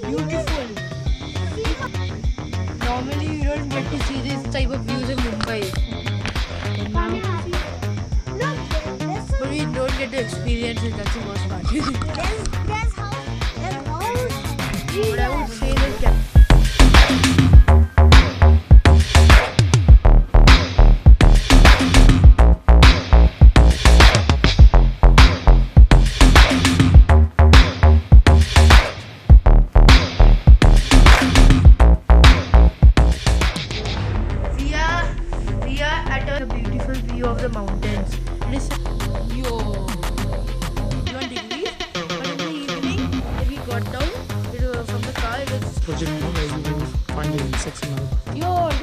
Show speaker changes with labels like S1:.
S1: Beautiful. Normally you don't get to see this type of views in Mumbai. But we don't get to experience it, that's the worst part. But I would say that we are at a beautiful view of the mountains. It is yo 1 degree, but in the evening when we got down from the car, it was
S2: Project where you will find the insects and all.
S1: yo